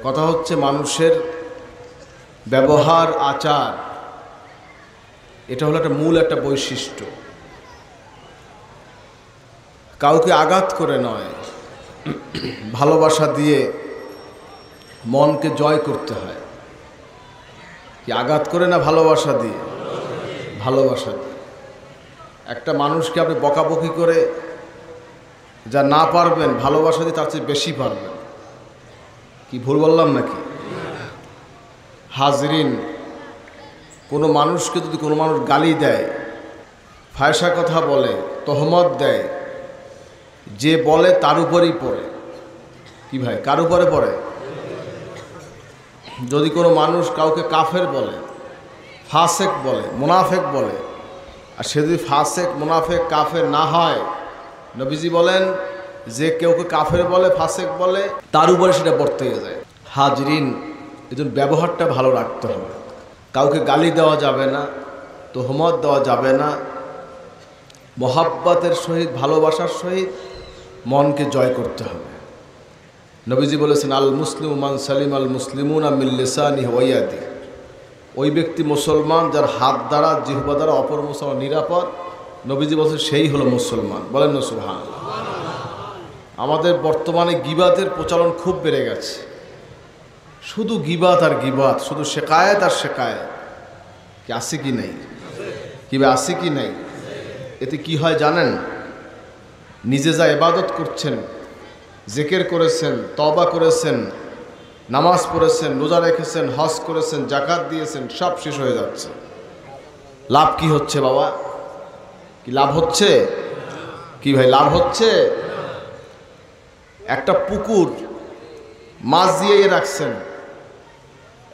কথা হচ্ছে মানুষের ব্যবহার আচার, এটা হলো একটা মূল একটা বৈশিষ্ট্য। কাউকে আঘাত করে নয়, ভালোবাসা দিয়ে মনকে জয় করতে হয়। কি আঘাত করে না ভালোবাসা দিয়ে? ভালোবাসা দিয়ে। একটা মানুষকে আপনি বকাবকি করে যা না পারবেন, ভালোবাসা দিয়ে তার চেয়ে বেশি পারবেন। কি ভুল বললাম নাকি? হাজরিন, কোনো মানুষকে যদি কোনো মানুষ গালি দেয়, ফায়সা কথা বলে, তহমত দেয়, যে বলে তার উপরেই পড়ে। কি ভাই, কার উপরে পড়ে? যদি কোনো মানুষ কাউকে কাফের বলে, ফাসেক বলে, মুনাফেক বলে, আর সে যদি ফাসেক, মুনাফেক, কাফের না হয়, নবীজি বলেন যে কেউকে কাফের বলে, ফাসেক বলে, তার উপরে সেটা বর্তাইয়া যায়। হাজরিন, এজন্য ব্যবহারটা ভালো রাখতে হবে। কাউকে গালি দেওয়া যাবে না, তোহমত দেওয়া যাবে না। মহাব্বতের সহিত, ভালোবাসার সহিত মনকে জয় করতে হবে। নবীজি বলেছেন, আল মুসলিম মান সালিম আল মুসলিমুনা মিন লিসানিহি ওয়া ইয়াদিহি। ওই ব্যক্তি মুসলমান যার হাত দ্বারা, জিহ্বা দ্বারা অপর মুসলমান নিরাপদ। নবীজি বলছেন সেই হলো মুসলমান। বলেন না সুবহানাল্লাহ। আমাদের বর্তমানে গীবাতের প্রচলন খুব বেড়ে গেছে। শুধু গীবাত আর গীবাত, শুধু শেকায়েত আর শেকায়েত। কি আছে কি নেই? কিবা আছে কি নেই? এতে কি হয় জানেন? নিজে যা ইবাদত করছেন, জিকির করেছেন, তওবা করেছেন, নামাজ পড়েছেন, রোজা রেখেছেন, হজ করেছেন, যাকাত দিয়েছেন, সব শেষ হয়ে যাচ্ছে। লাভ কি হচ্ছে বাবা? কি লাভ হচ্ছে? কি ভাই লাভ হচ্ছে? একটা পুকুর মাছ দিয়ে রাখছেন,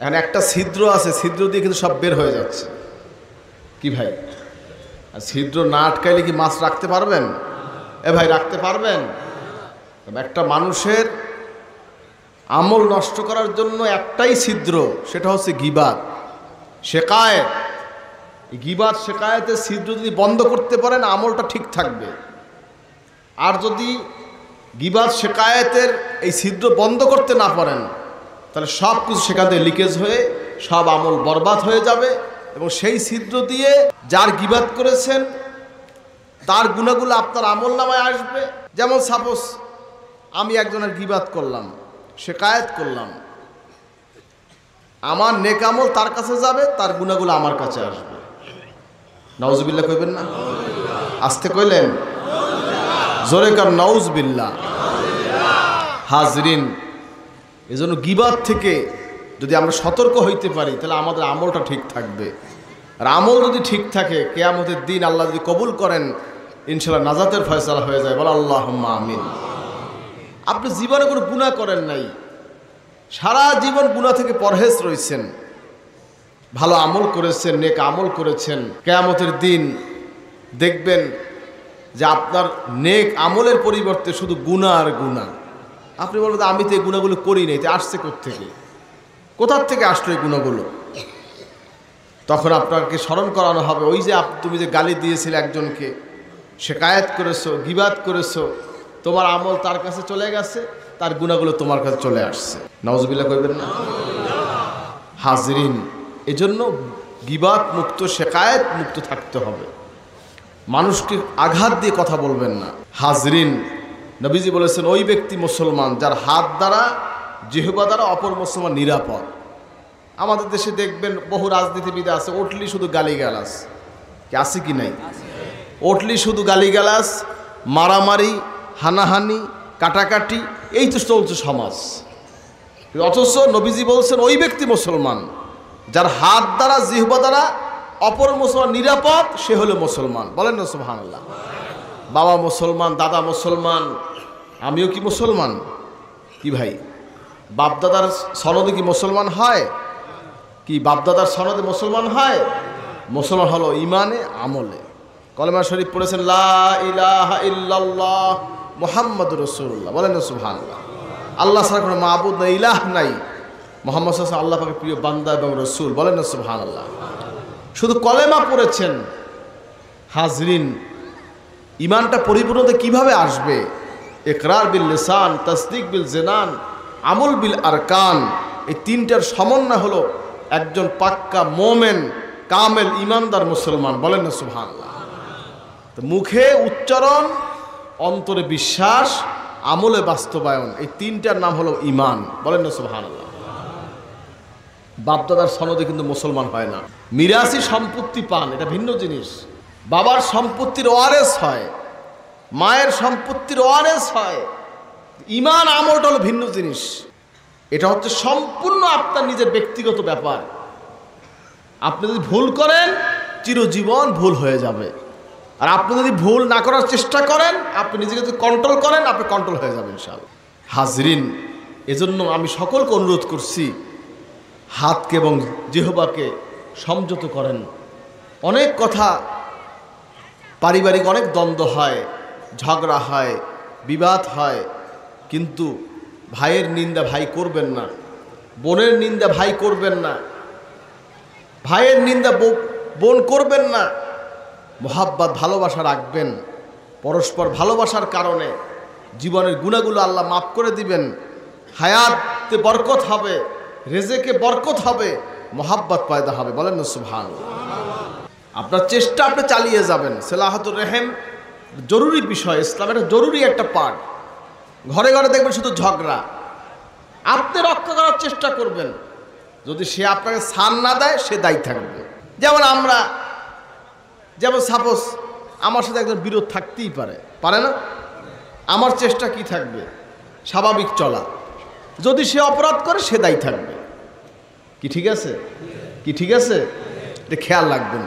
এখন একটা ছিদ্র আছে, ছিদ্র দিয়ে কিন্তু সব বের হয়ে যাচ্ছে। কি ভাই, আর ছিদ্র না আটকাইলে কি মাছ রাখতে পারবেন? এ ভাই, রাখতে পারবেন? একটা মানুষের আমল নষ্ট করার জন্য একটাই ছিদ্র, সেটা হচ্ছে গীবাত, শেকায়েত। গীবাত, শেকায়েতের ছিদ্র যদি বন্ধ করতে পারেন, আমলটা ঠিক থাকবে। আর যদি গীবাত, শেকায়েতের এই ছিদ্র বন্ধ করতে না পারেন, তাহলে সব কিছু সেখান থেকে লিকেজ হয়ে সব আমল বরবাদ হয়ে যাবে। এবং সেই ছিদ্র দিয়ে যার গীবাত করেছেন তার গুনাহগুলো আপনার আমল নামায় আসবে। যেমন সাপোজ আমি একজনের গীবাত করলাম, শেকায়েত করলাম, আমার নেক আমল তার কাছে যাবে, তার গুনাহগুলো আমার কাছে আসবে। নাউজুবিল্লাহ কইবেন না? আস্তে কইলেন, জোরে কার নাউজুবিল্লাহ। হাজরিন, এজন্য গীবাত থেকে যদি আমরা সতর্ক হইতে পারি, তাহলে আমাদের আমলটা ঠিক থাকবে। আর আমল যদি ঠিক থাকে, কিয়ামতের দিন আল্লাহ যদি কবুল করেন, ইনশাআল্লাহ নাজাতের ফয়সালা হয়ে যায়। বল আল্লাহুম্মা আমিন। আপনি জীবনে কোনো গুনাহ করেন নাই, সারা জীবন গুনাহ থেকে পরহেজ রয়েছেন, ভালো আমল করেছেন, নেক আমল করেছেন। কিয়ামতের দিন দেখবেন যে আপনার নেক আমলের পরিবর্তে শুধু গুনাহ আর গুনাহ। আপনি বলবেন আমি তো এই গুনাহগুলো করি নাই, তো আসছে কোত্থেকে? কোথার থেকে আসলো এই গুনাহগুলো? তখন আপনাকে স্মরণ করানো হবে, ওই যে তুমি যে গালি দিয়েছিলে একজনকে, শেকায়েত করেছো, গীবাত করেছো, তোমার আমল তার কাছে চলে গেছে, তার গুনাহগুলো তোমার কাছে চলে আসছে। নাউজুবিল্লাহ কইবেন না? হাজরিন, এজন্য গীবাত মুক্ত, শেকায়েত মুক্ত থাকতে হবে। মানুষকে আঘাত দিয়ে কথা বলবেন না। হাজরিন, নবীজি বলেছেন ওই ব্যক্তি মুসলমান যার হাত দ্বারা, জিহ্বা দ্বারা অপর মুসলমান নিরাপদ। আমাদের দেশে দেখবেন বহু রাজনীতিবিদ আছে, উঠলি শুধু গালিগালাজ। কি আছে কি নাই? উঠলি শুধু গালিগালাজ, মারামারি, হানাহানি, কাটাকাটি, এই তো চলছে সমাজ। অথচ নবীজি বলছেন ওই ব্যক্তি মুসলমান যার হাত দ্বারা, জিহ্বা দ্বারা অপর মুসলমান নিরাপদ, সে হলো মুসলমান। বলেন না সুবহানাল্লাহ। বাবা মুসলমান, দাদা মুসলমান, আমিও কি মুসলমান? কি ভাই, বাপদাদার সনদে কি মুসলমান হয়? কি বাপদাদার সনদে মুসলমান হয়? মুসলমান হলো ইমানে, আমলে। কলেমা শরীফ পড়েছেন লা ইলাহা ইল্লাল্লাহ মুহাম্মাদুর রাসূলুল্লাহ। বলেন না সুবহানাল্লাহ। আল্লাহ ছাড়া কোনো মাবুদ নাই, ইলাহ নাই। মুহাম্মদ সাল্লাল্লাহু আলাইহি ওয়াসাল্লাম আল্লাহ পাকের প্রিয় বান্দা এবং রাসূল। বলেন না সুবহানাল্লাহ। শুধু কলেমা পড়েছেন। হাজরিন, ইমানটা পরিপূর্ণতা কিভাবে আসবে? ইকরার বিল লিসান, তাসদিক বিল জিনান, আমল বিল আরকান, এই তিনটার সমন্বয় হলো একজন পাক্কা মোমেন কামেল ইমানদার মুসলমান। বলেন না সুবহানাল্লাহ। তো মুখে উচ্চারণ, অন্তরে বিশ্বাস, আমলে বাস্তবায়ন, এই তিনটার নাম হলো ইমান। বলেন না সুবহানাল্লাহ। বাপদাদার সনদে কিন্তু মুসলমান হয় না। মিরাসি সম্পত্তি পান, এটা ভিন্ন জিনিস। বাবার সম্পত্তির ওয়ারেস হয়, মায়ের সম্পত্তির ওয়ারেস হয়। ইমান আমলটা হলো ভিন্ন জিনিস। এটা হচ্ছে সম্পূর্ণ আপনার নিজের ব্যক্তিগত ব্যাপার। আপনি যদি ভুল করেন চিরজীবন ভুল হয়ে যাবে, আর আপনি যদি ভুল না করার চেষ্টা করেন, আপনি নিজেকে যদি কন্ট্রোল করেন, আপনি কন্ট্রোল হয়ে যাবেন ইনশাআল্লাহ। হাজরিন, এজন্য আমি সকলকে অনুরোধ করছি, হাতকে এবং জিহ্বাকে সংযত করেন। অনেক কথা, পারিবারিক অনেক দ্বন্দ্ব হয়, ঝগড়া হয়, বিবাদ হয়, কিন্তু ভাইয়ের নিন্দা ভাই করবেন না, বোনের নিন্দা ভাই করবেন না, ভাইয়ের নিন্দা বোন করবেন না। মোহাব্বত, ভালোবাসা রাখবেন। পরস্পর ভালোবাসার কারণে জীবনের গুনাহগুলো আল্লাহ মাফ করে দিবেন। হায়াতে বরকত হবে, রেজেকে বরকত হবে, মোহাব্বত পয়দা হবে। বলেন না সুবহানাল্লাহ। আপনার চেষ্টা আপনি চালিয়ে যাবেন। সিলাহাতুর রহিম জরুরি বিষয়, ইসলামের জরুরি একটা পার্ট। ঘরে ঘরে দেখবেন শুধু ঝগড়া, আপনি রক্ষা করার চেষ্টা করবেন। যদি সে আপনাকে সান না দেয়, সে দায়ী থাকবে। যেমন সাপোজ আমার সাথে একজন বিরোধ থাকতেই পারে না? আমার চেষ্টা কি থাকবে? স্বাভাবিক চলা। যদি সে অপরাধ করে, সে দায়ী থাকবে। কি ঠিক আছে? এটা খেয়াল রাখবেন।